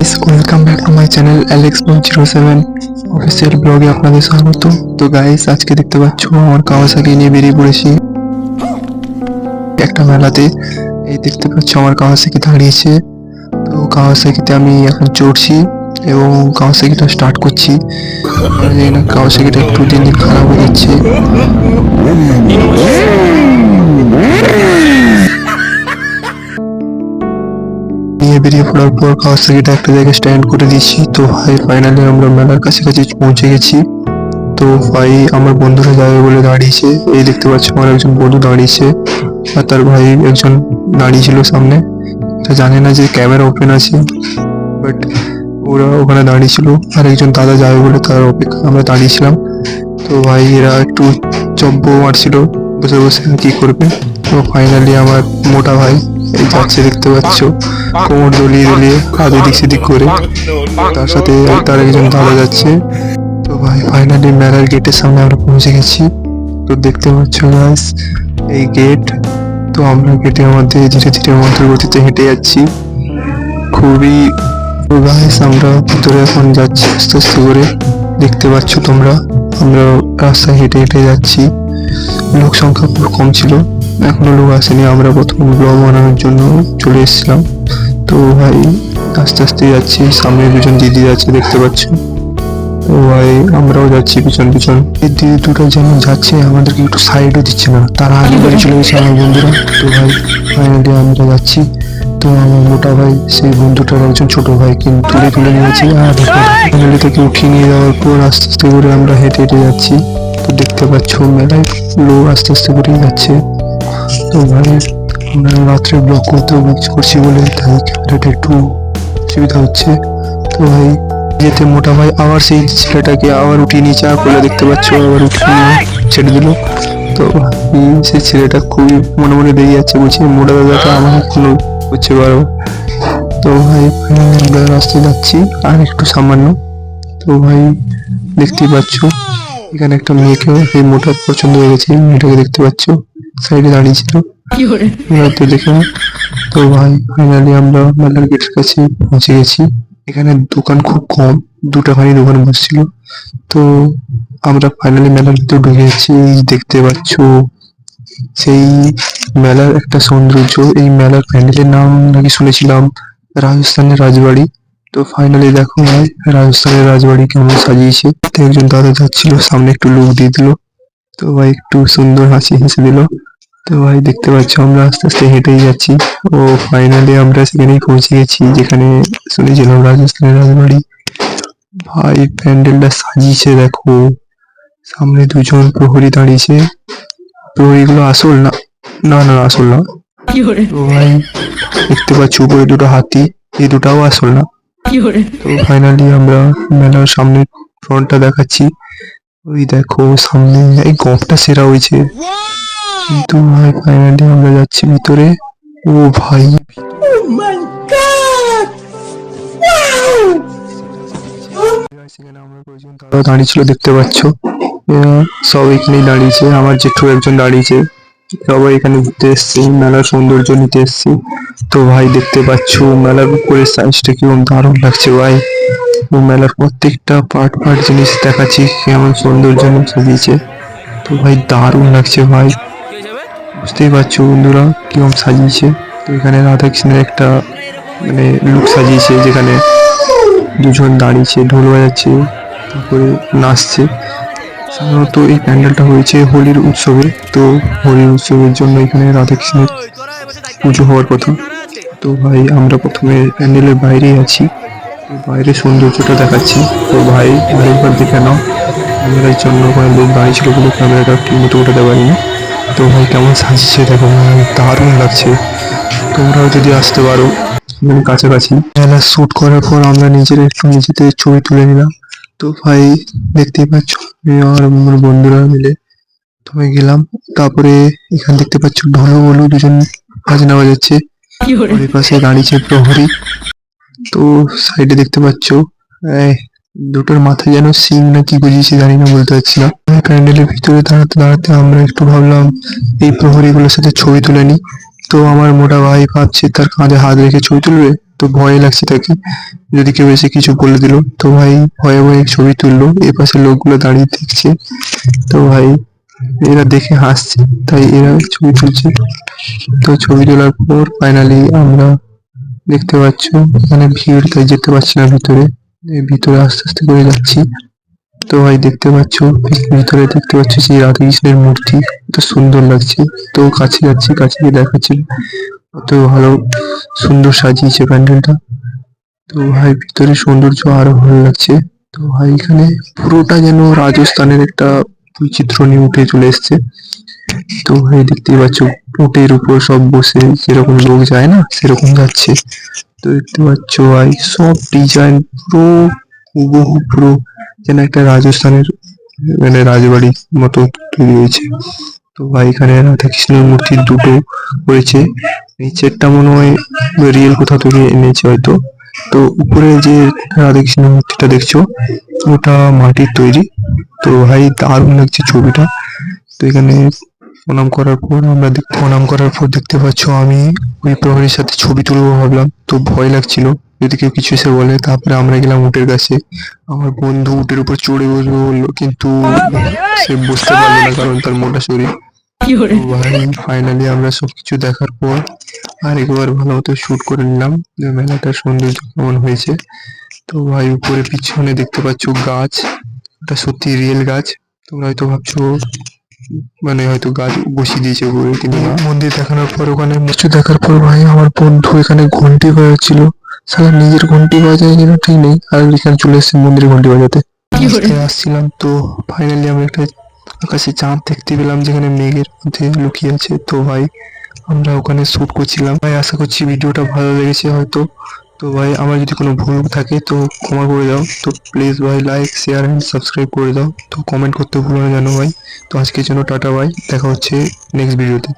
Welcome back to my channel Alex107 official ব্লগে আপনাদের স্বাগত। তো গাইস, আজকে দেখতে পাচ্ছ আমার কাওয়াসাকি নিয়ে বেরিয়ে পড়েছি একটা মেলাতে। এই দেখতে পাচ্ছ আমার কাওয়াসাকি দাঁড়িয়েছে। তো কাওয়াসাকিতে আমি এখন চড়ছি এবং কাওয়াসাকিটা স্টার্ট করছি। জানি না, কাওয়াসাকিটা একটু দিন দিন খারাপ হয়ে যাচ্ছে। নিয়ে বেরিয়ে পড়ার পর কাওয়াসাকিটা একটা জায়গায় স্ট্যান্ড করে দিয়েছি। তো ভাই ফাইনালি আমরা মেলার কাছাকাছি পৌঁছে গেছি। তো ভাই আমার বন্ধুরা যাবে বলে দাঁড়িয়েছে। এই দেখতে পাচ্ছ আমার একজন বন্ধু দাঁড়িয়েছে আর তার ভাই একজন দাঁড়িয়ে ছিল সামনে। তা জানে না যে ক্যামেরা ওপেন আছে, বাট ওরা ওখানে দাঁড়িয়ে ছিল। আর একজন দাদা যাবে বলে তার অপেক্ষা আমরা দাঁড়িয়েছিলাম। তো ভাই এরা একটু চব্য মারছিল বসে বসে কি করবে। তো ফাইনালি আমার মোটা ভাই এই যাচ্ছে, দেখতে পাচ্ছ কোমর দলিয়ে দলিয়ে হাত এদিক সেদিক করে। তার সাথে তার একজন দাদা যাচ্ছে। তো ভাই ফাইনালি মেলার গেটের সামনে আমরা পৌঁছে গেছি। তো দেখতে পাচ্ছ গাইস এই গেট। তো আমরা গেটের মধ্যে ধীরে ধীরে মন্ত্রের গতিতে হেঁটে যাচ্ছি খুবই। তো গাইস আমরা ভিতরে এখন যাচ্ছি আস্তে আস্তে করে, দেখতে পাচ্ছ তোমরা। আমরা রাস্তায় হেঁটে হেঁটে যাচ্ছি। লোক সংখ্যা খুব কম ছিল, এখনো লোক আসেনি। আমরা প্রথম ব্লগ বানানোর জন্য চলে এসেছিলাম। তো ভাই আস্তে আস্তে যাচ্ছি, সামনে দুজন দিদি যাচ্ছে দেখতে পাচ্ছ। তো ভাই আমরাও যাচ্ছি পিছন পিছন। এই দিদি দুটো যেন যাচ্ছে, আমাদেরকে একটু সাইডও দিচ্ছে না, তারা আগে বাড়ি চলে গেছে আমার বন্ধুরা। তো ভাই ফাইনালি আমরা যাচ্ছি। তো আমার মোটা ভাই সেই বন্ধুটার একজন ছোট ভাইকে তুলে তুলে নিয়েছে। আর ফাইনালি তাকে উঠিয়ে নিয়ে যাওয়ার পর আস্তে আস্তে করে আমরা হেঁটে হেঁটে যাচ্ছি। তো দেখতে পাচ্ছ মেলায় লোক আস্তে আস্তে করে যাচ্ছে। তো ভাই আমরা রাত্রে ব্লগ করছি বলে তাই ক্যামেরাটা একটু অসুবিধা হচ্ছে। তো ভাই যেতে মোটা ভাই আবার সেই ছেলেটাকে আবার উঠিয়ে নিয়ে চা করলে, দেখতে পাচ্ছ আবার উঠিয়ে ছেড়ে দিল। তো সেই ছেলেটা খুবই মনে মনে বেরিয়ে যাচ্ছে, বলছে মোটা দাদাটা আমার কোনো করছে বারো। তো ভাই আমরা রাস্তায় যাচ্ছি আর একটু সামান্য। তো ভাই দেখতেই পাচ্ছ এখানে একটা মেয়েকে এই মোটা পছন্দ হয়ে গেছে। মেয়েটাকে দেখতে পাচ্ছ সাইডে দাঁড়িয়ে ছিল, তো দেখে। তো ভাই ফাইনালি আমরা মেলার গেটের কাছে পৌঁছে গেছি। এখানে দোকান খুব কম, দুটাখানি দোকান বসছিল। তো আমরা ফাইনালি মেলার ভিতরে ঢুকে গেছি। দেখতে পাচ্ছ সেই মেলার একটা সৌন্দর্য। এই মেলার প্যান্ডেলের নাম নাকি শুনেছিলাম রাজস্থানের রাজবাড়ি। তো ফাইনালি দেখো ভাই রাজস্থানের রাজবাড়ি কেমন সাজিয়েছে। তো একজন দাদা যাচ্ছিল, সামনে একটু লুক দিয়ে দিল। তো ভাই একটু সুন্দর হাসি হেসে দিল। তো ভাই দেখতে পাচ্ছ আমরা আস্তে আস্তে হেঁটেই যাচ্ছি। ও ফাইনালি আমরা সেখানেই পৌঁছে গেছি যেখানে শুনেছিলাম রাজস্থানের রাজবাড়ি। ভাই প্যান্ডেলটা সাজিয়েছে দেখো, সামনে দুজন প্রহরী দাঁড়িয়েছে। প্রহরীগুলো আসল না, না না আসল না। তো ভাই দেখতে পাচ্ছি উপরে দুটো হাতি, এই দুটাও আসল না। তো ফাইনালি আমরা মেলার সামনে ফ্রন্টটা দেখাচ্ছি। ওই দেখো সামনে এই গপটা সেরা হয়েছে। কিন্তু ভাই ফাইনালি আমরা যাচ্ছি ভিতরে। ও ভাই সেখানে আমরা কয়েকজন দাদা দাঁড়িয়ে ছিল, দেখতে পাচ্ছ সব এখানেই দাঁড়িয়েছে। আমার জেঠু একজন দাঁড়িয়েছে। সবাই এখানে ঘুরতে এসছে, মেলার সৌন্দর্য নিতে এসছে। তো ভাই দেখতে পাচ্ছ মেলার উপরের সাইজটা কিরকম দারুণ লাগছে ভাই। ও মেলার প্রত্যেকটা পার্ট পার্ট জিনিস দেখাচ্ছি কেমন সৌন্দর্য সাজিয়েছে। তো ভাই দারুণ লাগছে ভাই, বুঝতেই পারছো বন্ধুরা কিরকম সাজিয়েছে। তো এখানে রাধাকৃষ্ণের একটা মানে লুক সাজিয়েছে, যেখানে দুজন দাঁড়িয়েছে ঢোল বাজাচ্ছে, তারপরে নাচছে। সাধারণত এই প্যান্ডেলটা হয়েছে হোলির উৎসবে। তো হোলির উৎসবের জন্য এখানে রাধাকৃষ্ণের পুজো হওয়ার কথা। তো ভাই আমরা প্রথমে প্যান্ডেলের বাইরেই আছি, বাইরের সৌন্দর্যটা দেখাচ্ছি। তো ভাই আরেকবার দেখে নাও, ক্যামেরার জন্য ওখানে লোক দাঁড়িয়ে ছিল বলে ক্যামেরাটা ঠিক মতো উঠাতে পারিনি। তো ভাই কেমন সাজিয়েছে দেখো ভাই, দারুণ লাগছে। তোমরাও যদি আসতে পারো কাছাকাছি। মেলা শ্যুট করার পর আমরা নিজেরা একটু নিজেদের ছবি তুলে নিলাম। তো ভাই দেখতেই পাচ্ছ আমি আর আমার বন্ধুরা মিলে তবে গেলাম। তারপরে এখানে দেখতে পাচ্ছ ঢোল বলু দুজন বাজনা বাজাচ্ছে, ওই পাশে দাঁড়িয়েছে প্রহরী। তো সাইডে দেখতে পাচ্ছ দুটোর মাথায় যেন সিং না কি বুঝিয়েছি জানি না, বলতে পারছি না। প্যান্ডেলের ভিতরে দাঁড়াতে দাঁড়াতে আমরা একটু ভাবলাম এই প্রহরীগুলোর সাথে ছবি তুলে নি। তো আমার মোটা ভাই ভাবছে তার কাঁধে হাত রেখে ছবি তুলবে। তো তো ভয় লাগছে তাকে, যদি কেউ এসে কিছু বলে দিল। তো ভাই ভয়ে ভয়ে ছবি তুললো, এপাশে লোকগুলো দাঁড়িয়ে দেখছে। তো ভাই এরা দেখে হাসছে, তাই এরা ছবি তুলছে। তো ছবি তোলার পর ফাইনালি আমরা দেখতে পাচ্ছ এখানে ভিড়, তাই যেতে পারছি না ভিতরে। এই ভিতরে আস্তে আস্তে করে যাচ্ছি। তো ভাই দেখতে পাচ্ছ ভিতরে দেখতে পাচ্ছ যে রাধা কৃষ্ণের মূর্তি, কত সুন্দর লাগছে। তো কাছে যাচ্ছি, কাছে গিয়ে দেখাচ্ছি কত ভালো সুন্দর সাজিয়েছে প্যান্ডেলটা। তো ভাই ভিতরে সৌন্দর্য আরো ভালো লাগছে। তো ভাই এখানে পুরোটা যেন রাজস্থানের একটা বৈচিত্র্য নিয়ে উঠে চলে এসছে। তো ভাই দেখতেই পাচ্ছ উটের উপর সব বসে যেরকম লোক যায় না, সেরকম যাচ্ছে। তো দেখতে পাচ্ছ ভাই সব ডিজাইন পুরো হুবহু, পুরো যেন একটা রাজস্থানের মানে রাজবাড়ির মতো তৈরি হয়েছে। তো ভাই এখানে রাধা কৃষ্ণের মূর্তি দুটো রয়েছে, নিচেরটা মনে হয় রিয়েল কোথা থেকে এনেছে হয়তো। তো উপরে যে রাধা কৃষ্ণের মূর্তিটা দেখছো ওটা মাটির তৈরি। তো ভাই দারুণ লাগছে ছবিটা। তো এখানে প্রণাম করার পর দেখতে পাচ্ছ আমি ওই প্রহরীর সাথে ছবি তুলবো ভাবলাম, তো ভয় লাগছিল যদি কেউ কিছু এসে বলে। তারপরে আমরা গেলাম উটের কাছে, আমার বন্ধু উটের উপর চড়ে বসবে বললো, কিন্তু সে বসতে পারলো না কারণ তার মোটা শরীর। তো ভাই ফাইনালি আমরা সবকিছু দেখার পর আরেকবার ভালো মতো শুট করে নিলাম যে মেলাটার সৌন্দর্য কেমন হয়েছে। তো ভাই উপরে পিছনে দেখতে পাচ্ছ গাছ, ওটা সত্যি রিয়েল গাছ। তোমরা হয়তো ভাবছো মানে হয়তো গাছ বসিয়ে দিয়েছে উপরে, কিন্তু না। মন্দির দেখানোর পর ওখানে কিছু দেখার পর ভাই আমার বন্ধু এখানে ঘন্টি বাজাচ্ছিল। সালা নিজের ঘন্টি বাজায় কিনা ঠিক নেই, আর এখানে চলে এসেছে মন্দিরে ঘন্টি বাজাতে। রাস্তায় আসছিলাম, তো ফাইনালি আমরা একটা আকাশে চাঁদ দেখতে পেলাম যেখানে মেঘের মধ্যে লুকিয়ে আছে। তো ভাই আমরা ওখানে শুট করছিলাম। ভাই আশা করছি ভিডিওটা ভালো লেগেছে হয়তো। তো ভাই আমার যদি কোনো ভুল থাকে তো ক্ষমা করে দাও। তো প্লিজ ভাই লাইক শেয়ার এন্ড সাবস্ক্রাইব করে দাও। তো কমেন্ট করতে ভুলো না যেন ভাই। তো আজকের জন্য টাটা ভাই, দেখা হচ্ছে নেক্সট ভিডিওতে।